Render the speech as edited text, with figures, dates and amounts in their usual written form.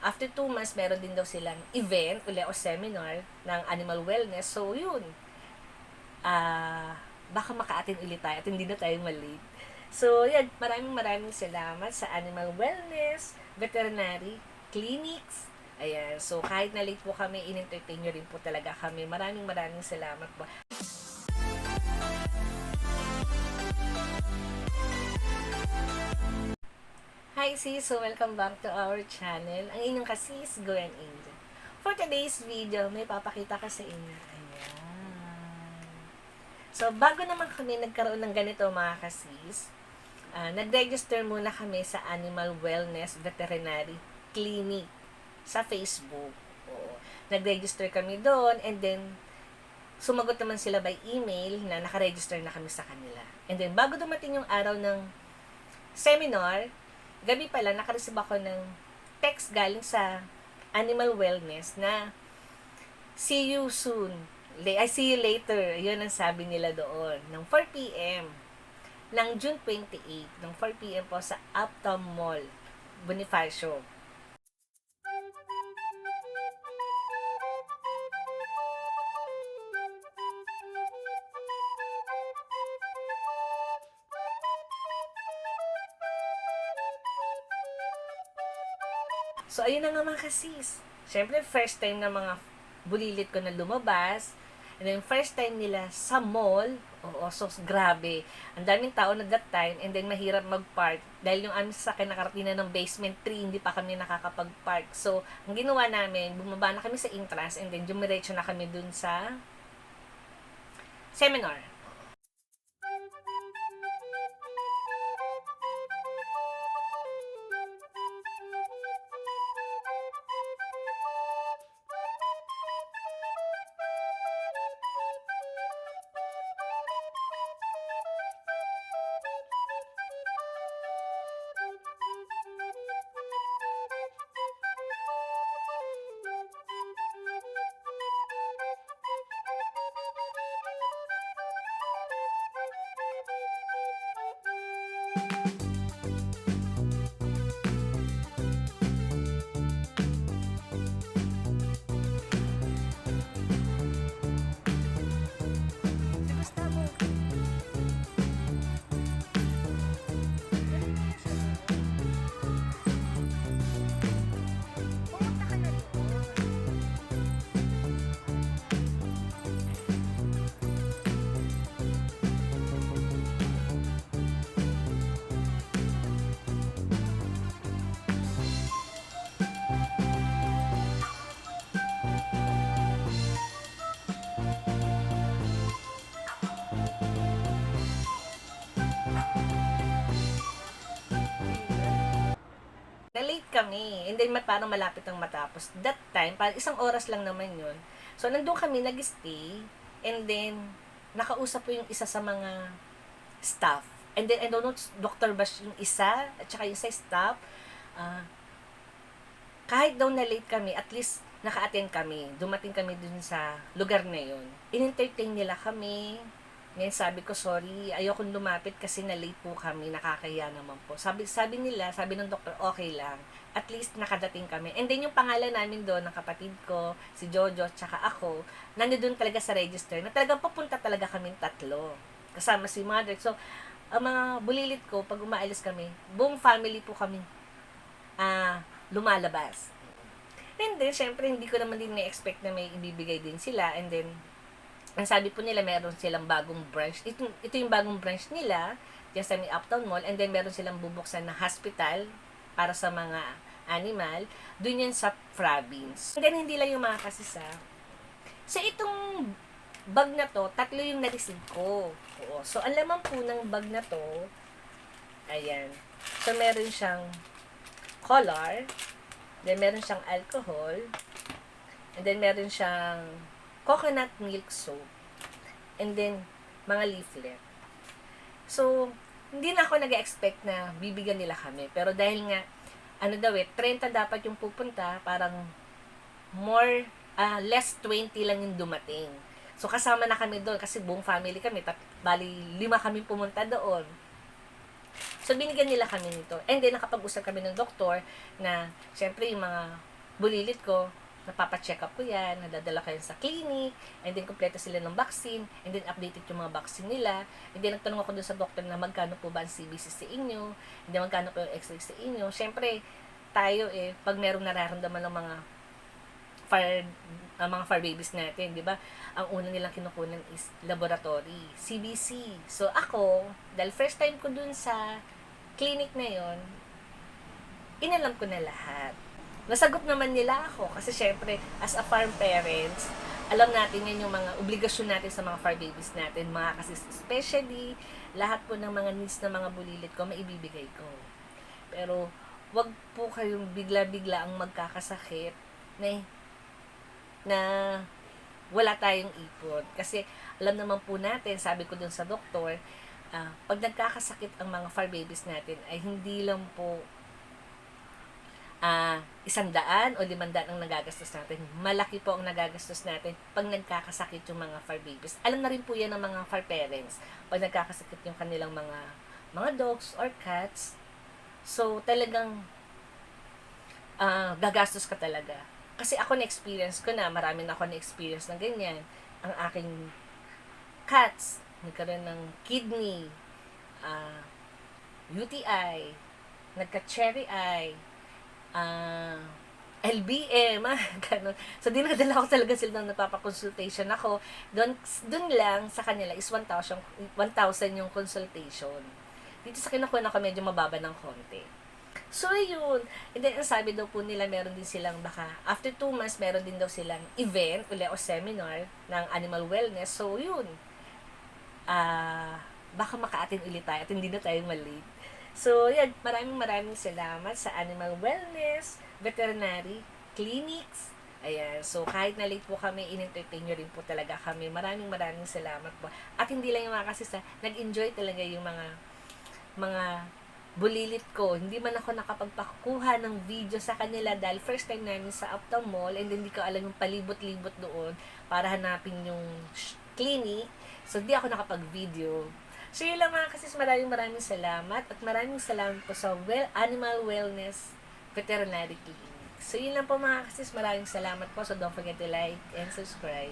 after 2 months, meron din daw silang event uli o seminar ng animal wellness. So, yun. Baka maka-attend ulit tayo at hindi na tayo malate. So, yan. Maraming salamat sa Animal Wellness Veterinary Clinics. Ayan. So, kahit na late po kami, in-entertain nyo rin po talaga kami. Maraming salamat po. Hi sis! So, welcome back to our channel. Ang inyong kasis, Gwen Angel. For today's video, may papakita ka sa inyo. Ayan. So, bago naman kami nagkaroon ng ganito mga kasis, nag-register muna kami sa Animal Wellness Veterinary Clinic sa Facebook. Oo. Nag-register kami doon and then sumagot naman sila by email na nakaregister na kami sa kanila. And then, bago dumating yung araw ng seminar, gabi pala, nakareceive ako ng text galing sa Animal Wellness na see you soon. I see you later. Yun ang sabi nila doon. Ng 4 p.m. ng June 28. Ng 4 p.m. po sa Uptown Mall, Bonifacio. So, ayun na nga mga kasis. Siyempre, first time na mga bulilit ko na lumabas. And then, first time nila sa mall. Oo, so, grabe. Ang daming tao nag that time. And then, mahirap mag-park. Dahil yung aming sasakyan nakarating na ng basement 3, hindi pa kami nakakapag-park. So, ang ginawa namin, bumaba na kami sa entrance. And then, dumiretso na kami dun sa seminar. Na-late kami. And then, parang malapit ang matapos. That time, parang isang oras lang naman yun. So, nandun kami nag-stay. And then, nakausap po yung isa sa mga staff. And then, I don't know, Dr. Bash yung isa, at saka yung sa staff. Kahit daw na-late kami, at least naka-attend kami. Dumating kami dun sa lugar na yun. In-entertain nila kami. Ngayon sabi ko, sorry, ayokong lumapit kasi na-late po kami, nakakaya naman po. Sabi nila, sabi ng doktor, okay lang. At least nakadating kami. And then yung pangalan namin doon, ng kapatid ko, si Jojo, tsaka ako, nandun talaga sa register, na talagang papunta talaga kami tatlo. Kasama si mother. So, ang mga bulilit ko, pag umaalis kami, buong family po kami lumalabas. And then, syempre, hindi ko naman din na-expect na may ibibigay din sila. And then, ang sabi po nila, meron silang bagong branch. Ito yung bagong branch nila, dyan sa may Uptown Mall. And then, meron silang bubuksan na hospital para sa mga animal. Doon yan sa province. And then, hindi lang yung mga kasisa. So, itong bag na to, 3 yung na-receive ko. Oo. So, ang laman po ng bag na to, ayan. So, meron siyang collar. Then, meron siyang alcohol. And then, meron siyang coconut milk soap. And then, mga leaflet. So, hindi na ako nag-expect na bibigyan nila kami. Pero dahil nga, 30 dapat yung pupunta, parang less 20 lang yung dumating. So, kasama na kami doon kasi buong family kami. Bali, 5 kami pumunta doon. So, binigyan nila kami nito. And then, nakapag-usap kami ng doktor na, syempre, yung mga bulilit ko, napapacheck up ko yan, nadadala ko yan sa clinic, and then kompleto sila ng vaccine, and then updated yung mga vaccine nila, and then nagtanong ako dun sa doctor na magkano po ba ang CBC sa inyo, and then magkano po yung X-ray sa inyo. Siyempre, tayo pag merong nararamdaman ng mga far babies natin, di ba? Ang una nilang kinukunan is laboratory, CBC. So ako, dahil first time ko dun sa clinic na yon, inalam ko na lahat. Nasagot naman nila ako kasi syempre, as a farm parents, alam natin yan yung mga obligasyon natin sa mga far babies natin, mga kasi especially, lahat po ng mga needs ng mga bulilit ko, maibibigay ko. Pero, wag po kayong bigla-bigla ang magkakasakit na wala tayong ipon. Kasi, alam naman po natin, sabi ko dun sa doktor, pag nagkakasakit ang mga far babies natin, ay hindi lang po 100 o 500 ang nagagastos natin. Malaki po ang nagagastos natin pag nagkakasakit yung mga fur babies. Alam na rin po yan ng mga fur parents pag nagkakasakit yung kanilang mga dogs or cats. So, talagang gagastos ka talaga. Kasi ako na-experience ko na, marami na ako na-experience ng ganyan. Ang aking cats, nagkaroon ng kidney, UTI, nagka-cherry eye, LBM, ganun. So, dinadala ko talaga sila nang napapakonsultation ako. Doon lang sa kanila is 1,000 yung consultation. Dito sa kinukuha ko medyo mababa ng konti. So, yun. And then, ang sabi daw po nila, meron din silang baka, after 2 months, meron din daw silang event, uli o seminar ng animal wellness. So, yun. Baka maka-attend ulit tayo at hindi na tayo malate. So, yan, maraming salamat sa Animal Wellness, Veterinary Clinics. Ayan, so kahit na late po kami, in-entertain nyo rin po talaga kami. Maraming salamat po. At hindi lang yung mga kasisa, nag-enjoy talaga yung mga bulilit ko. Hindi man ako nakapagpakuha ng video sa kanila dahil first time namin sa Uptown Mall and hindi ko alam yung palibot-libot doon para hanapin yung clinic. So, hindi ako nakapag-video. So, yun lang mga kasis, maraming salamat at maraming salamat po sa Animal Wellness Veterinary Clinic. So, yun lang po mga kasis, maraming salamat po. So, don't forget to like and subscribe.